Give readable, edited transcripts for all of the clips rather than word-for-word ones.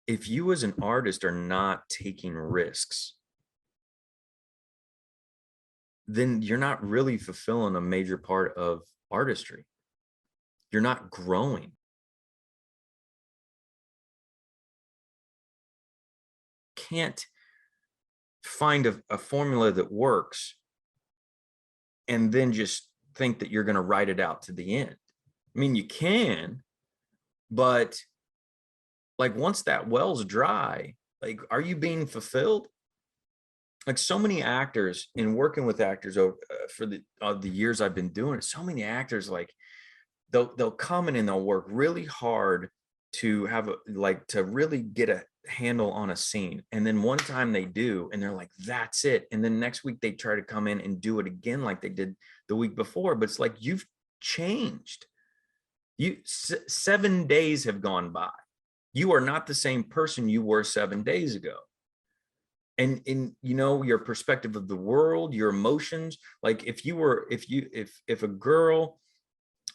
if you as an artist are not taking risks, then you're not really fulfilling a major part of artistry. You're not growing. Can't find a formula that works and then just think that you're going to write it out to the end. I mean, you can, but like once that well's dry, like, are you being fulfilled? Like so many actors, in working with actors over for the years I've been doing it, so many actors, like they'll come in and they'll work really hard to have to really get a handle on a scene, and then one time they do and they're like, that's it, and then next week they try to come in and do it again like they did the week before, but it's like, you've changed. 7 days have gone by. You are not the same person you were 7 days ago. And in, your perspective of the world, your emotions, like if a girl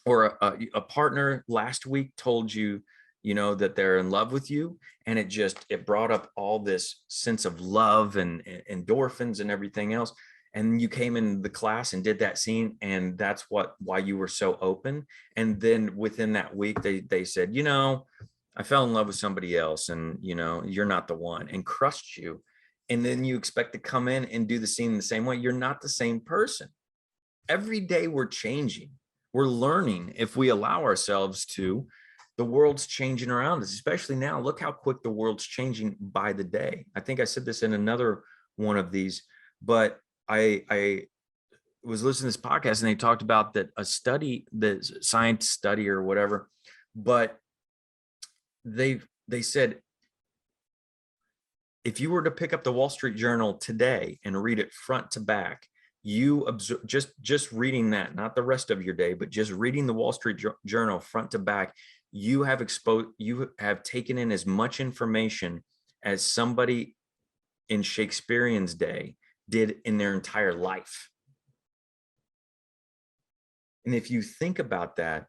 or a partner last week told you, that they're in love with you, and it brought up all this sense of love and endorphins and everything else, and you came in the class and did that scene, and that's why you were so open, and then within that week they said, I fell in love with somebody else, and you're not the one, and crushed you, and then you expect to come in and do the scene the same way. You're not the same person. Every day we're changing. We're learning if we allow ourselves to. The world's changing around us, especially now. Look how quick the world's changing by the day. I think I said this in another one of these, but I was listening to this podcast and they talked about that a study, the science study or whatever, but they said, if you were to pick up the Wall Street Journal today and read it front to back, you observe, just reading that, not the rest of your day, but just reading the Wall Street Journal front to back, you have taken in as much information as somebody in Shakespearean's day did in their entire life. And if you think about that,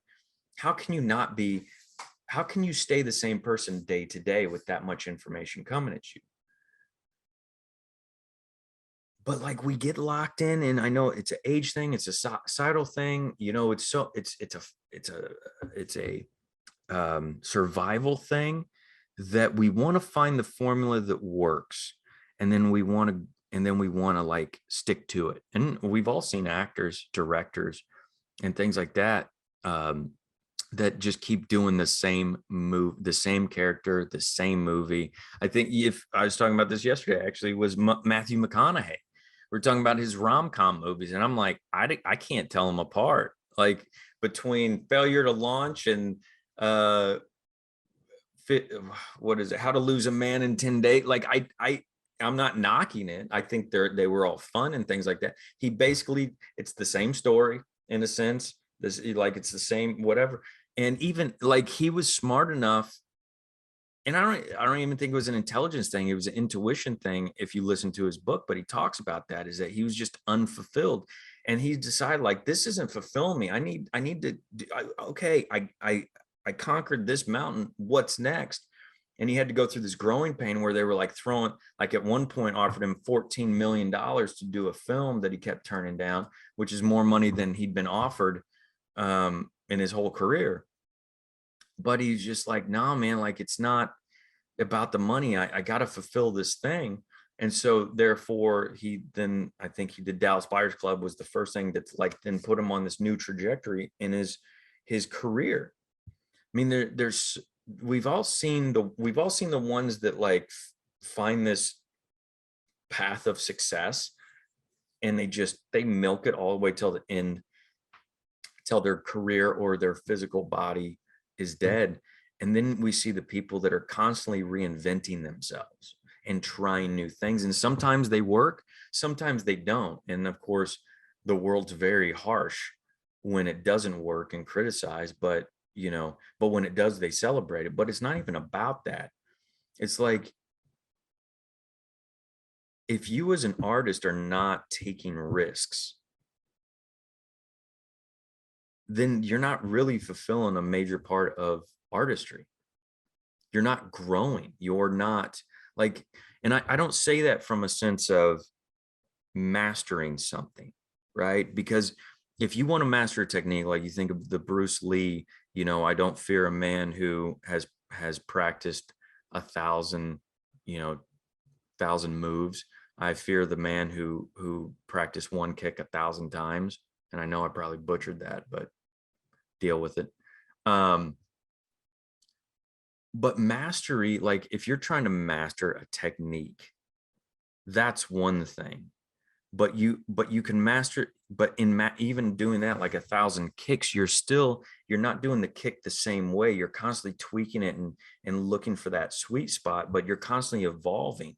how can you stay the same person day to day with that much information coming at you? But like, we get locked in, and I know it's an age thing, it's a societal thing, it's a survival thing, that we want to find the formula that works, and then we want to like stick to it. And we've all seen actors, directors, and things like that, that just keep doing the same the same character, the same movie. I think, if I was talking about this yesterday, actually, was Matthew McConaughey. We're talking about his rom-com movies, and I'm like, I can't tell them apart. Like, between Failure to Launch and what is it, How to Lose a Man in 10 Days. Like, I'm not knocking it. I think they were all fun and things like that. It's the same story in a sense. It's the same whatever. And even like, he was smart enough, and I don't even think it was an intelligence thing. It was an intuition thing. If you listen to his book, but he talks about that, is that he was just unfulfilled, and he decided, like, this isn't fulfilling me. I need to I conquered this mountain. What's next? And he had to go through this growing pain where they were like throwing, like, at one point offered him $14 million to do a film that he kept turning down, which is more money than he'd been offered in his whole career. But he's just like, nah, man, like, it's not about the money. I got to fulfill this thing. And so therefore I think he did Dallas Buyers Club, was the first thing that's like, then put him on this new trajectory in his career. I mean, we've all seen the ones that like find this path of success, and they milk it all the way till the end, till their career or their physical body is dead. And then we see the people that are constantly reinventing themselves and trying new things. And sometimes they work, sometimes they don't. And of course, the world's very harsh when it doesn't work and criticize, but when it does, they celebrate it. But it's not even about that. It's like, if you as an artist are not taking risks, then you're not really fulfilling a major part of artistry. you're not growing. You're not like, and I don't say that from a sense of mastering something, right? Because if you want to master a technique, like you think of the Bruce Lee, I don't fear a man who has practiced 1,000, you know, 1,000 moves. I fear the man who practiced one kick 1,000 times. And I know I probably butchered that, but deal with it. But mastery, like if you're trying to master a technique, that's one thing. But you can master, but even doing that, like 1,000 kicks, you're not doing the kick the same way. You're constantly tweaking it and looking for that sweet spot, but you're constantly evolving.